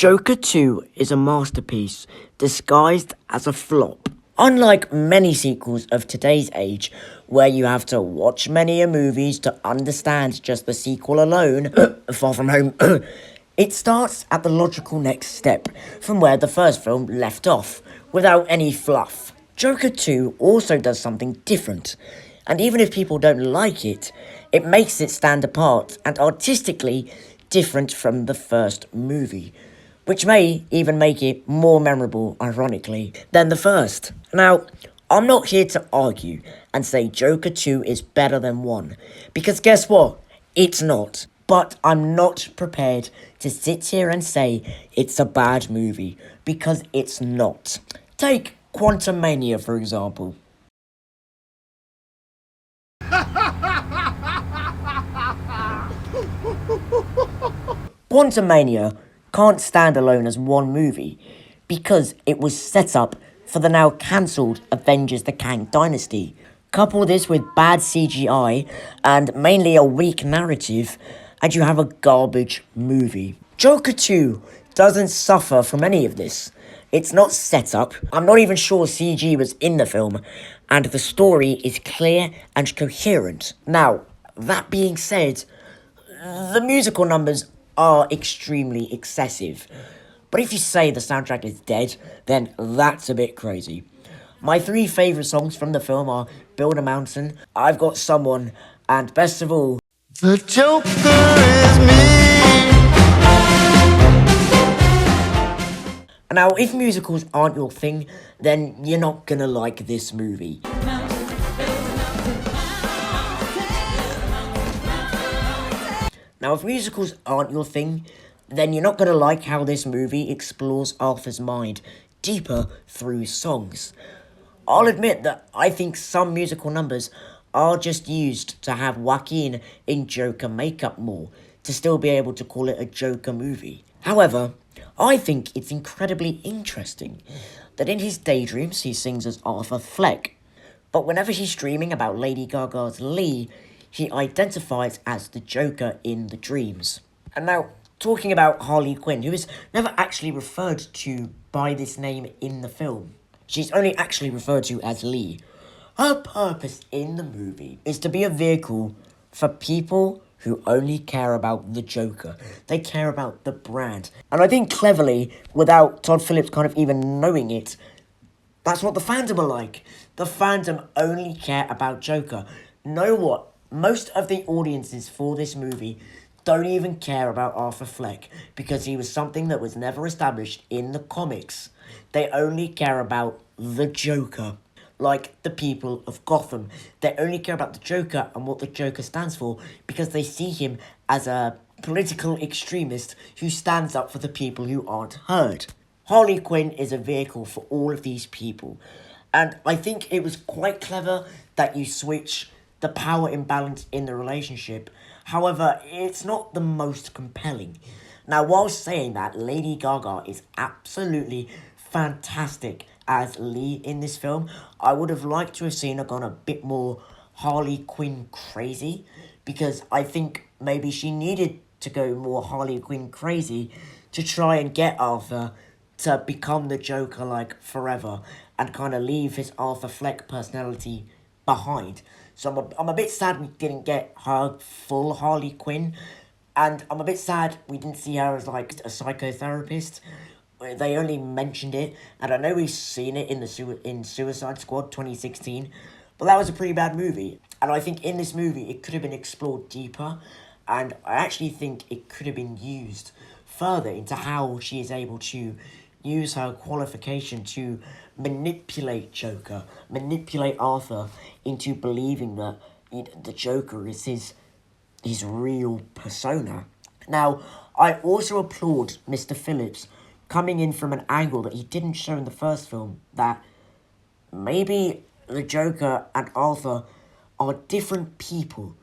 Joker 2 is a masterpiece disguised as a flop. Unlike many sequels of today's age, where you have to watch many movies to understand just the sequel alone, Far From Home, it starts at the logical next step from where the first film left off, without any fluff. Joker 2 also does something different, and even if people don't like it, it makes it stand apart and artistically different from the first movie, which may even make it more memorable, ironically, than the first. Now, I'm not here to argue and say Joker 2 is better than 1, because guess what? It's not. But I'm not prepared to sit here and say it's a bad movie, because it's not. Take Quantumania, for example. Quantumania can't stand alone as one movie because it was set up for the now cancelled Avengers the Kang Dynasty. Couple this with bad CGI and mainly a weak narrative, and you have a garbage movie. Joker 2 doesn't suffer from any of this. It's not set up, I'm not even sure CG was in the film, and the story is clear and coherent. Now, that being said, the musical numbers are extremely excessive. But if you say the soundtrack is dead, then that's a bit crazy. My 3 favourite songs from the film are Build a Mountain, I've Got Someone, and best of all, The Joker is me. Now, if musicals aren't your thing, then you're not gonna like this movie. Now, if musicals aren't your thing, then you're not going to like how this movie explores Arthur's mind deeper through songs. I'll admit that I think some musical numbers are just used to have Joaquin in Joker makeup more, to still be able to call it a Joker movie. However, I think it's incredibly interesting that in his daydreams he sings as Arthur Fleck, but whenever he's dreaming about Lady Gaga's Lee, he identifies as the Joker in the dreams. And now, talking about Harley Quinn, who is never actually referred to by this name in the film. She's only actually referred to as Lee. Her purpose in the movie is to be a vehicle for people who only care about the Joker. They care about the brand. And I think cleverly, without Todd Phillips kind of even knowing it, that's what the fandom are like. The fandom only care about Joker. Know what? Most of the audiences for this movie don't even care about Arthur Fleck because he was something that was never established in the comics. They only care about the Joker, like the people of Gotham. They only care about the Joker and what the Joker stands for because they see him as a political extremist who stands up for the people who aren't heard. Harley Quinn is a vehicle for all of these people, and I think it was quite clever that you switch the power imbalance in the relationship. However, it's not the most compelling. Now, while saying that, Lady Gaga is absolutely fantastic as Lee in this film. I would have liked to have seen her gone a bit more Harley Quinn crazy, because I think maybe she needed to go more Harley Quinn crazy to try and get Arthur to become the Joker like forever and kind of leave his Arthur Fleck personality behind. So I'm a bit sad we didn't get her full Harley Quinn, and I'm a bit sad we didn't see her as like a psychotherapist. They only mentioned it, and I know we've seen it in Suicide Squad 2016, but that was a pretty bad movie. And I think in this movie it could have been explored deeper, and I actually think it could have been used further into how she is able to use her qualification to manipulate Joker, manipulate Arthur into believing that the Joker is his real persona. Now, I also applaud Mr. Phillips coming in from an angle that he didn't show in the first film, that maybe the Joker and Arthur are different people.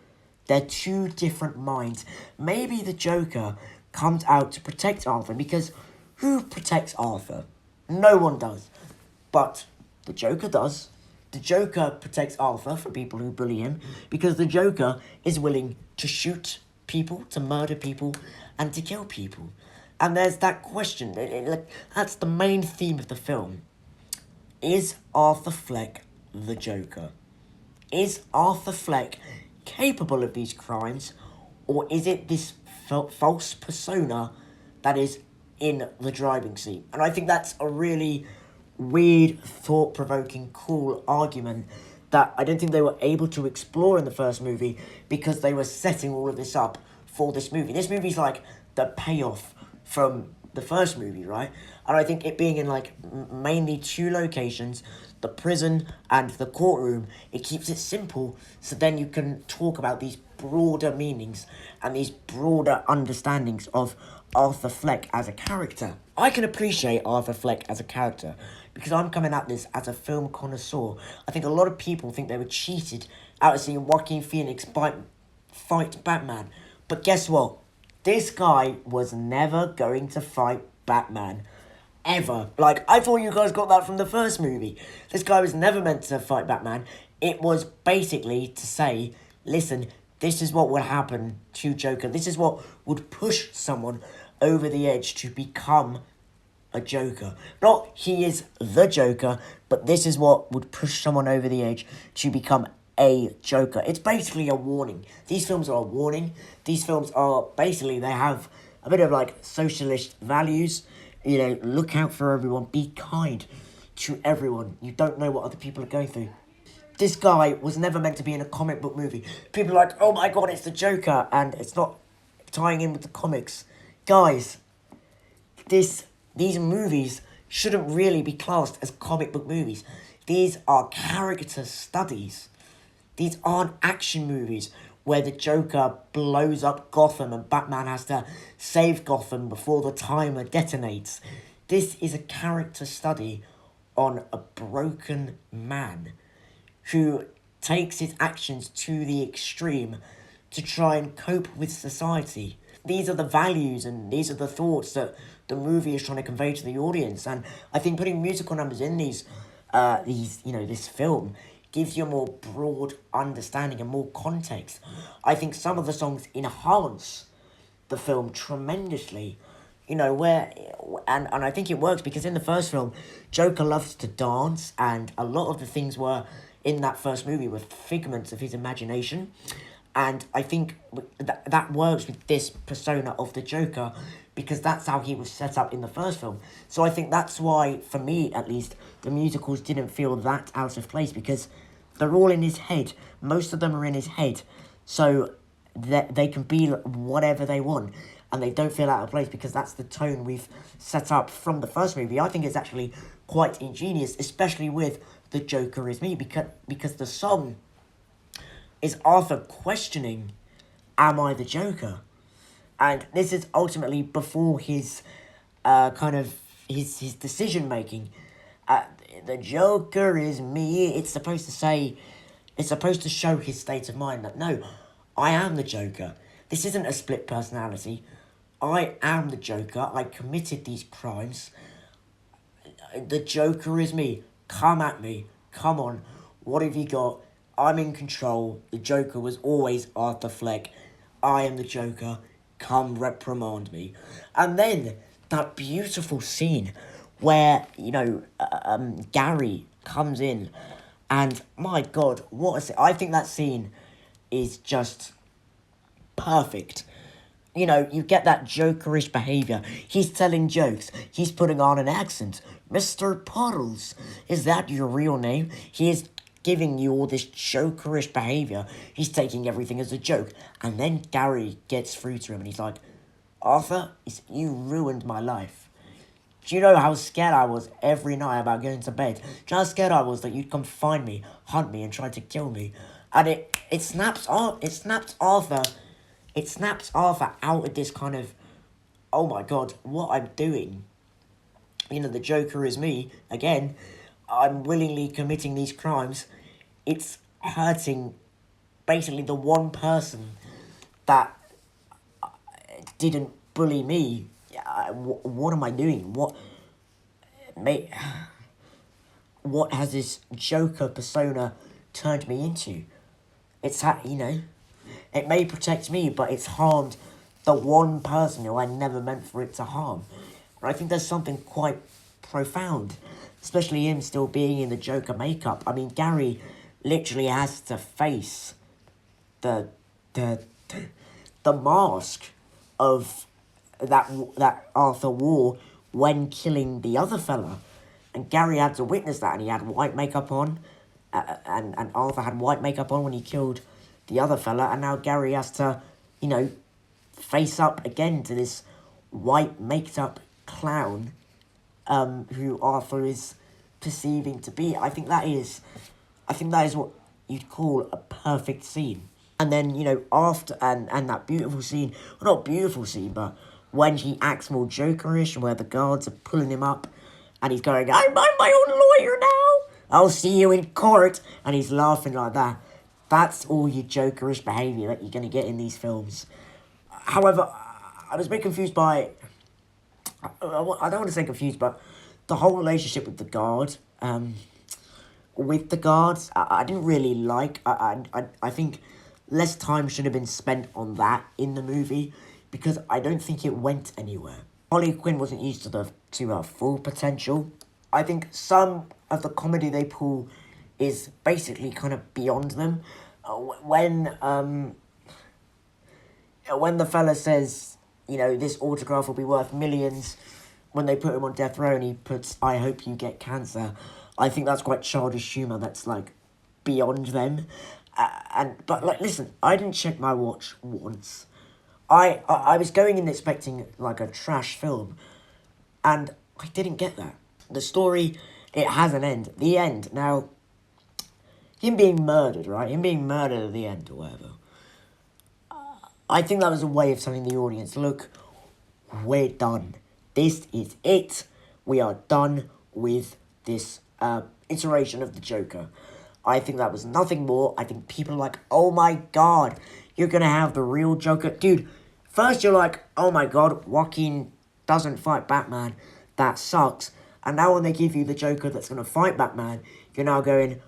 They're 2 different minds. Maybe the Joker comes out to protect Arthur, because who protects Arthur? No one does. But the Joker does. The Joker protects Arthur from people who bully him, because the Joker is willing to shoot people, to murder people, and to kill people. And there's that question, like, that's the main theme of the film. Is Arthur Fleck the Joker? Is Arthur Fleck capable of these crimes, or is it this false persona that is in the driving seat? And I think that's a really weird, thought-provoking, cool argument that I don't think they were able to explore in the first movie because they were setting all of this up for this movie. This movie's like the payoff from the first movie, right? And I think it being in like mainly two locations, the prison and the courtroom, it keeps it simple, so then you can talk about these broader meanings and these broader understandings of Arthur Fleck as a character. I can appreciate Arthur Fleck as a character because I'm coming at this as a film connoisseur. I think a lot of people think they were cheated out of seeing Joaquin Phoenix fight Batman. But guess what? This guy was never going to fight Batman. Ever. Like, I thought you guys got that from the first movie. This guy was never meant to fight Batman. It was basically to say, listen, this is what would happen to Joker. This is what would push someone over the edge to become a Joker. Not he is the Joker, but this is what would push someone over the edge to become a Joker. It's basically a warning. These films are a warning. These films are basically, they have a bit of like socialist values. You know, look out for everyone. Be kind to everyone. You don't know what other people are going through. This guy was never meant to be in a comic book movie. People are like, oh my god, it's the Joker, and it's not tying in with the comics. Guys, these movies shouldn't really be classed as comic book movies. These are character studies. These aren't action movies where the Joker blows up Gotham and Batman has to save Gotham before the timer detonates. This is a character study on a broken man who takes his actions to the extreme to try and cope with society. These are the values and these are the thoughts that the movie is trying to convey to the audience. And I think putting musical numbers in this film gives you a more broad understanding and more context. I think some of the songs enhance the film tremendously. You know, and I think it works because in the first film, Joker loves to dance, and a lot of the things were in that first movie were figments of his imagination. And I think that works with this persona of the Joker because that's how he was set up in the first film. So I think that's why, for me at least, the musicals didn't feel that out of place because they're all in his head. Most of them are in his head. So that they can be whatever they want and they don't feel out of place because that's the tone we've set up from the first movie. I think it's actually quite ingenious, especially with The Joker Is Me, because the song is Arthur questioning, am I the Joker? And this is ultimately before his his decision making. The Joker is me. It's supposed to show his state of mind that no, I am the Joker. This isn't a split personality. I am the Joker. I committed these crimes. The Joker is me. Come at me. Come on. What have you got? I'm in control. The Joker was always Arthur Fleck. I am the Joker. Come reprimand me. And then that beautiful scene where, Gary comes in and my God, I think that scene is just perfect. You know, you get that Jokerish behaviour. He's telling jokes. He's putting on an accent. Mr. Puddles, is that your real name? He is giving you all this Jokerish behaviour. He's taking everything as a joke. And then Gary gets through to him and he's like, Arthur, you ruined my life. Do you know how scared I was every night about going to bed? Do you know how scared I was that you'd come find me, hunt me, and try to kill me? And it snaps Arthur out of this kind of, oh my God, what I'm doing. You know, the Joker is me. Again, I'm willingly committing these crimes. It's hurting basically the one person that didn't bully me. What am I doing? What has this Joker persona turned me into? It may protect me, but it's harmed the one person who I never meant for it to harm. And I think there's something quite profound, especially him still being in the Joker makeup. I mean, Gary literally has to face the mask of that Arthur wore when killing the other fella, and Gary had to witness that, and he had white makeup on, and Arthur had white makeup on when he killed the other fella, and now Gary has to, you know, face up again to this white maked up clown, who Arthur is perceiving to be. I think that is what you'd call a perfect scene. And then, you know, after, and that beautiful scene, well, not beautiful scene, but when he acts more Jokerish, where the guards are pulling him up, and he's going, I'm my own lawyer now, I'll see you in court, and he's laughing like that. That's all your Jokerish behaviour that you're going to get in these films. However, I was a bit confused by, I don't want to say confused, but the whole relationship with the guard, with the guards, I didn't really like. I think less time should have been spent on that in the movie, because I don't think it went anywhere. Harley Quinn wasn't used to her full potential. I think some of the comedy they pull is basically kind of beyond them. When the fella says, you know, this autograph will be worth millions, when they put him on death row and he puts, I hope you get cancer, I think that's quite childish humour that's, like, beyond them. But, like, listen, I didn't check my watch once. I was going in expecting, like, a trash film, and I didn't get that. The story, it has an end. The end. Now, him being murdered, right? Him being murdered at the end or whatever. I think that was a way of telling the audience, look, we're done. This is it. We are done with this iteration of the Joker. I think that was nothing more. I think people are like, oh my god, you're going to have the real Joker. Dude, first you're like, oh my god, Joaquin doesn't fight Batman. That sucks. And now when they give you the Joker that's going to fight Batman, you're now going,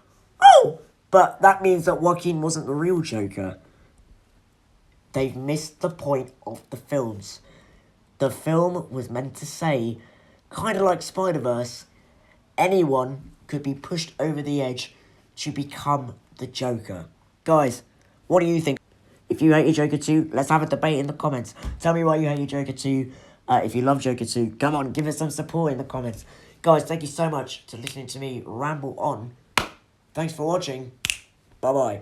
oh, but that means that Joaquin wasn't the real Joker. They've missed the point of the films. The film was meant to say, kind of like Spider-Verse, anyone could be pushed over the edge to become the Joker. Guys, what do you think? If you hate your Joker 2, let's have a debate in the comments. Tell me why you hate your Joker 2. If you love Joker 2, come on, give us some support in the comments. Guys, thank you so much for listening to me ramble on. Thanks for watching. Bye-bye.